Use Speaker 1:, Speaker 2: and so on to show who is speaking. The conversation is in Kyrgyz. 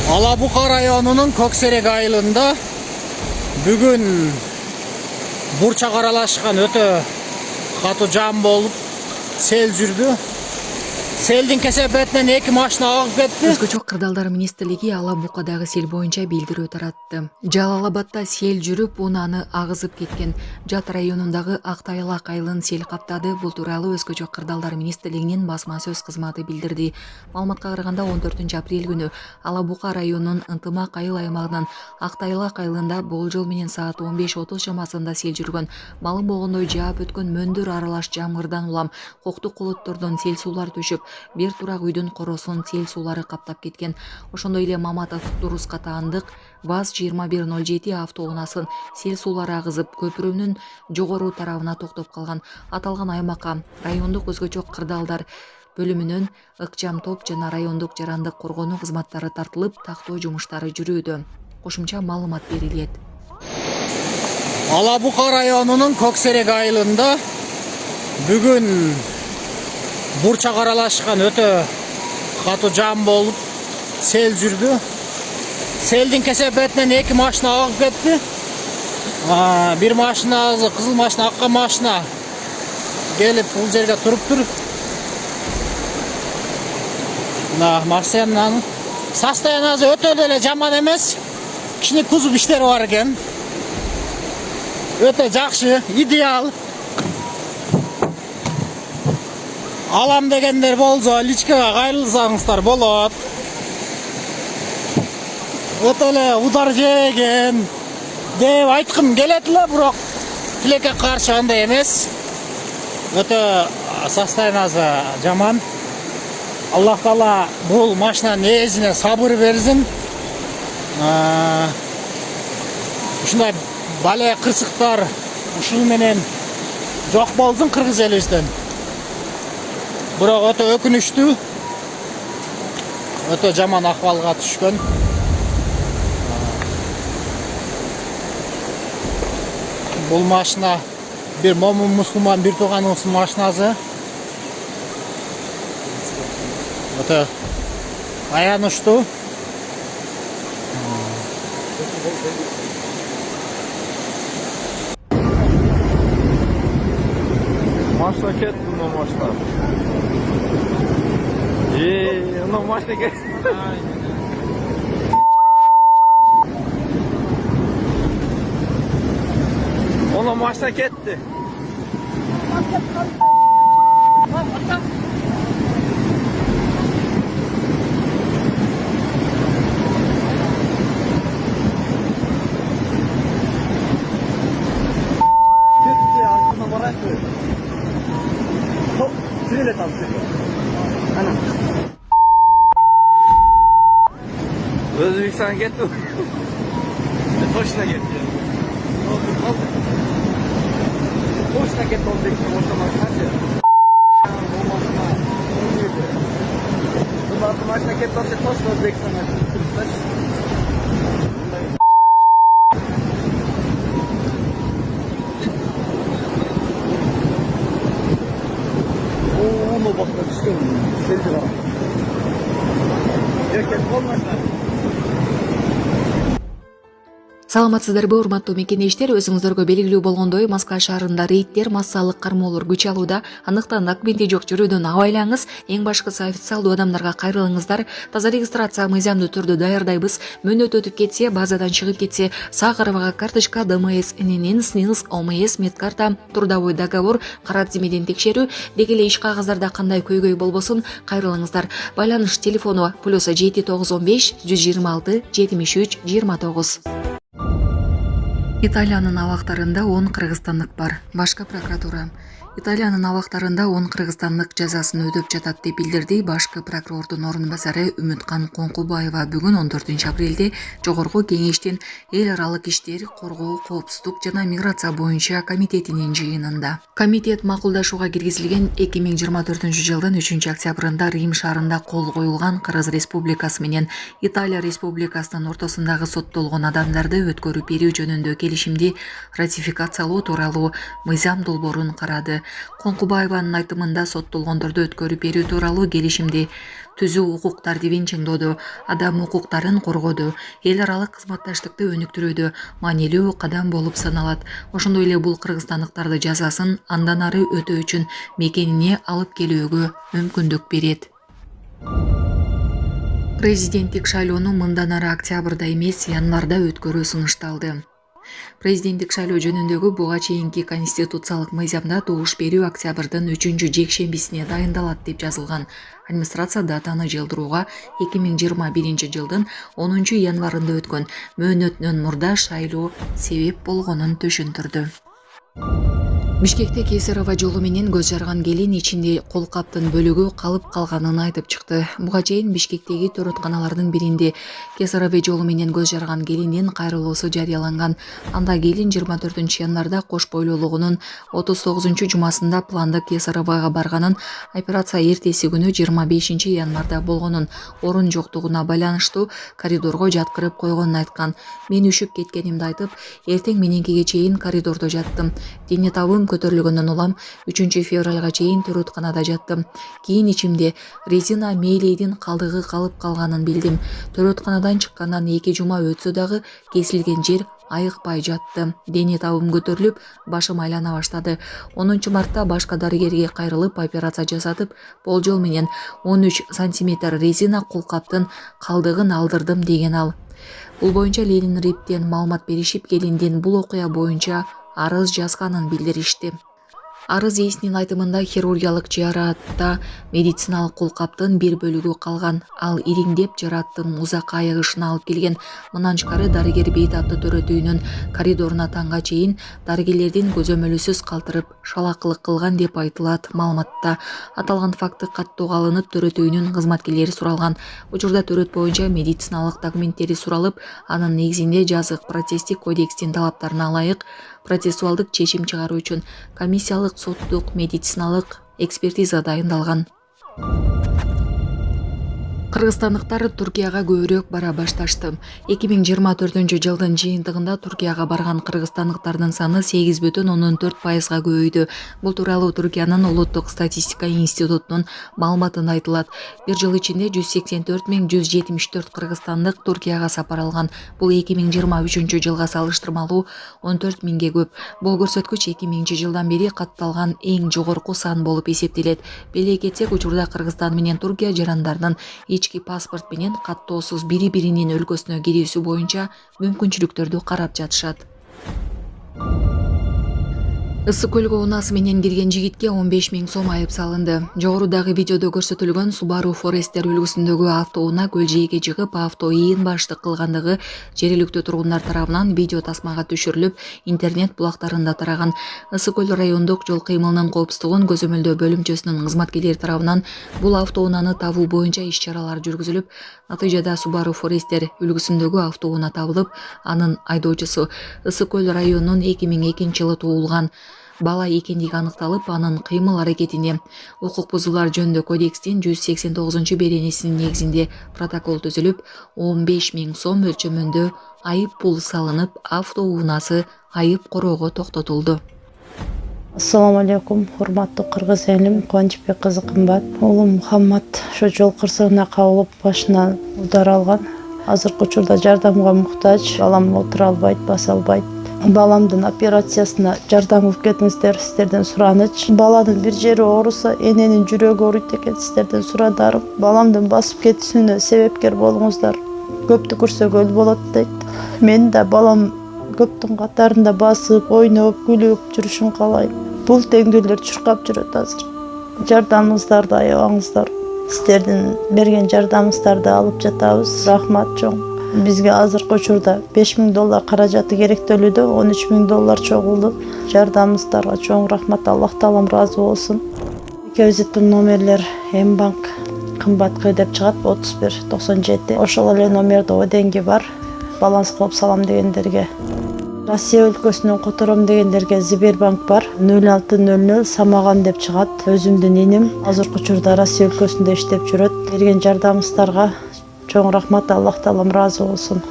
Speaker 1: Алабука районунун Көксерек айылында бүгүн бурчак аралашкан өтө катуу жам болуп сел жүрдү. Селдин кесепетинен 2 машина агып кетти.
Speaker 2: Өзгөчө кырдаалдар министрлиги Алабукадагы сел боюнча билдирүү таратты. Жалалабадда сел жүрүп, унааны агызып кеткен. Жат районундагы Актайлак айылын сел каптады. Бул тууралуу Өзгөчө кырдаалдар министрлигинин басма сөз кызматы билдирди. Маалыматка караганда 14 апрель күнү Алабука районунун Ынтымак айыл аймагынын Актайлак айылында болжол менен саат 15:30 чамасында сел жүргөн. Маалым болгондой, жаап өткөн мөндүр аралаш жамгырдан улам коктук колоттордон сел суулар түшүп, бир турак үйдүн коросун сел суулары каптап кеткен. Ошондой эле Маматов Туруска таандык ВАЗ-2107 автоунаасын сел суулары агызып, көпүрөнүн жогору тарабына токтоп калган. Аталган аймакка райондук өзгөчө кырдаалдар бөлүмүнөн ыкчам топ жана райондук жарандык коргонуу кызматтары тартылып, тактоо жумуштары жүрүүдө. Кошумча маалымат берилет.
Speaker 1: Алабука районунун Көксерек айылында бүгүн бурчак аралашкан өтө катуу жам болуп сел жүрдү. Селдин кесепетинен 2 машина агып кетти. Бир машина, кызыл машина, акка машина келип бул жерге туруптур. Машинанын состояниясы өтө деле жаман эмес. Кичине кузов иштери бар экен. Өтө жакшы, идеал. Алам дегендер болсо личкага кайрылсаңыздар болот. Өтө эле удар жеген деп айткым келет эле, бирок тилекке каршы андай эмес. Өтө состояниясы жаман. Аллах Таала бул машинанын ээсине сабыр берсин. Ушундай бале кырсыктар ушул менен жок болсун кыргыз элибизден. Бирок өтө өкүнүчтүү, өтө жаман акыбалга түшкөн. Бул машина бир момун мусулман бир тууганыбыздын машинасы. Өтө аянычтуу.
Speaker 3: Машина кетти, но машина. Ну машина кетти. Ona машина кетти. Özbekistan ketdi. Toshkentga ketdi. Toshkentga ketdi O'zbekiston boshqarmasi. Bundan mashina ketdi, Toshkent O'zbekistonga ketdi. Onu boshqa tushgan. Seldi bor. Yo'q, bo'lmaslar.
Speaker 2: Саламатсыздарбы, урматтуу мекенештер, өзүңүздөргө белгилүү болгондой, Москва шаарында рейдтер, массалык кармоолор күч алууда. Андыктан документи жок жүрүүдөн абайлаңыз. Эң башкысы официалдуу адамдарга кайрылыңыздар. Таза регистрация мыйзамдуу түрдө даярдайбыз. Мөөнөт өтүп кетсе, базадан чыгып кетсе, Сахарова карточка, ДМС, ННН, СНИЛС, ОМС, медкарта, трудовой договор, кара тизмеден текшерүү, деги эле иш кагаздарда кандай көйгөй болбосун кайрылыңыздар. Байланыш телефону +7915 126 73 29. Италиянын абактарында 10 кыргызстандык бар. Башкы прокуратура Италиянын абактарында 10 кыргызстандык жазасын өдөп жатат деп билдирди башкы прокурордун орун басары Үмүткан Коңкубаева бүгүн 14 апрелде Жогорку Кеңештин эл аралык иштер, коргоо, коопсуздук жана миграция боюнча комитетинин жыйынында. Комитет макулдашууга киргизилген 2024-жылдын 3-октябрында Рим шаарында кол коюлган Кыргыз Республикасы менен Италия Республикасынын ортосундагы соттолгон адамдарды өткөрүп берүү жөнүндө келишимди ратификациялоо тууралуу мыйзам долбоорун карады. Коңкубаеванын айтымында соттолгондорду өткөрүп берүү тууралуу келишимди түзүү укук тартибин чыңдоодо, адам укуктарын коргоодо, эл аралык кызматташтыкты өнүктүрүүдө маанилүү кадам болуп саналат. Ошондой эле бул кыргызстандыктарды жазасын андан ары өтөө үчүн мекенине алып келүүгө мүмкүндүк берет. Президенттик шайлоону мындан ары октябрда эмес, январда өткөрүү сунушталды. Президенттик шайлоо жөнүндөгү буга чейинки конституциялык мыйзамда добуш берүү октябрдын 3 жекшембисине дайындалат деп жазылган. Администрация датаны жылдырууга 2021 жылдын 10 январында өткөн мөөнөтүнөн мурда шайлоо себеп болгонун түшүндүрдү. Бишкекте Кесарова жолу менен көз жарган келин ичинде колкаптын бөлүгү калып калганын айтып чыкты. Буга чейин Бишкектеги төрөтканалардын биринде Кесарова жолу менен көз жарган келиндин кайрылуусу жарыяланган. Анда келин 24 январда кош бойлуулугунун 39 жумасында пландык Кесаровага барганын, операция эртеси күнү 25 январда болгонун, орун жоктугуна байланыштуу коридорго жаткырып койгонун айткан. Мен үшүп кеткенимди айтып, эртең мененкиге чейин коридордо жаттым. Дене табым көтөрүлгөндөн улам 3 февралга чейин төрөтканада жаттым. Кийин ичимде резина мээлейдин калдыгы калып калганын билдим. Төрөтканадан чыккандан 2 жума өтсө дагы кесилген жер айыкпай жатты. Дене табым көтөрүлүп, башым айлана баштады. 10 мартта башка дарыгерге кайрылып операция жасатып, болжол менен 13 сантиметр резина колкаптын калдыгын алдырдым деген ал. Бул боюнча Ленин Риптен маалымат беришип, келиндин бул окуя боюнча арыз жазганын билдиришти. Арыз ээсинин айтымында хирургиялык жараатта медициналык колкаптын бир бөлүгү калган. Ал ириңдеп жарааттын узак айыгышына алып келген. Мындан тышкары дарыгер бейт аттуу төрөт үйүнүн коридоруна таңга чейин дарыгерлердин көзөмөлүсүз калтырып, шалакылык кылган деп айтылат маалыматта. Аталган факты каттоого алынып, төрөт үйүнүн кызматкерлери суралган. Учурда төрөт боюнча медициналык документтери суралып, анын негизинде жазык процесстик кодекстин талаптарына ылайык процессуалдык чечим чыгаруу үчүн комиссиялык соттук медициналык экспертиза дайындалган. Кыргызстандыктар Туркияга көбүрөөк бара башташты. 2024 жылдын жыйынтыгында Туркияга барган кыргызстандыктардын саны 8,14%га көбөйдү. Бул тууралуу Туркиянын улуттук статистика институтунун маалыматында айтылат. Бир жыл ичинде 184,174 кыргызстандык Туркияга сапар алган. Бул 2023 жылга салыштырмалуу 14 миңге көп. Бул көрсөткүч 2000 жылдан бери катталган эң жогорку сан болуп эсептелет. Беле кетсек, учурда Кыргызстан менен Туркия жарандарынын ички паспорт менен каттоосуз бири-биринин өлкөсүнө кирүүсү боюнча мүмкүнчүлүктөрдү карап жатышат. Ысык көлгө унаасы менен кирген жигитке 15 000 сом айып салынды. Жогорудагы видеодо көрсөтүлгөн Subaru Forester үлгүсүндөгү автоунаа көл жээкке жыгып, авто ийин баштык кылгандыгы жергиликтүү тургундар тарабынан видео тасмага түшүрүлүп, интернет булактарында тараган. Ысык көл райондук жол кыймылынын коопсуздугун көзөмөлдөө бөлүмчөсүнүн кызматкерлери тарабынан бул автоунааны табуу боюнча иш-чаралар жүргүзүлүп, натыйжада Subaru Forester үлгүсүндөгү автоунаа табылып, анын айдоочусу Ысык көл районунун 2002 жылы туулган бала экендиги аныкталып, анын кыймыл аракетине укук бузуулар жөнүндө кодекстин 189 беренесинин негизинде протокол түзүлүп, 15 000 сом өлчөмүндө айып пул салынып, автоунаасы айып короого токтотулду.
Speaker 4: Ассаламу алейкум, урматтуу кыргыз элим, Кубанычбек кызы кымбат. Уулум Мухаммад ошо жол кырсыгына кабылып, башынан удар алган. Азыркы учурда жардамга муктаж, балам отура албайт, баса албайт. Баламдын операциясына жардам кылып кетиңиздер, сиздерден сураныч. Баланын бир жери ооруса, эненин жүрөгү ооруйт экен, сиздерден сурадарым. Баламдын басып кетүүсүнө себепкер болуңуздар. Көптү көрсө көл болот дейт. Мен да балам көптүн катарында басып, ойноп, күлүп жүрүшүн каалайм. Бул теңдүүлөр чуркап жүрөт азыр. Жардамыңыздарды аябаңыздар. Сиздердин берген жардамыңыздарды алып жатабыз. Рахмат чоң. Бизге азыркы учурда $5,000 каражаты керектөлүүдө, $13,000 чогулду. Жардамыңыздарга чоң рахмат, Аллах таалам ыраазы болсун. Экөөбүздүн номерлер М-банк кымбатка деп чыгат 3197. Ошол эле номерде деньги бар. Баланс кылып салам дегендерге. Россия өлкөсүнөн котором дегендерге Сбербанк бар. 0600 Самаган деп чыгат. Өзүмдүн иним азыркы учурда Россия өлкөсүндө иштеп жүрөт. Берген жардамыңыздарга чоң рахмат, Аллах таалам ыраазы болсун.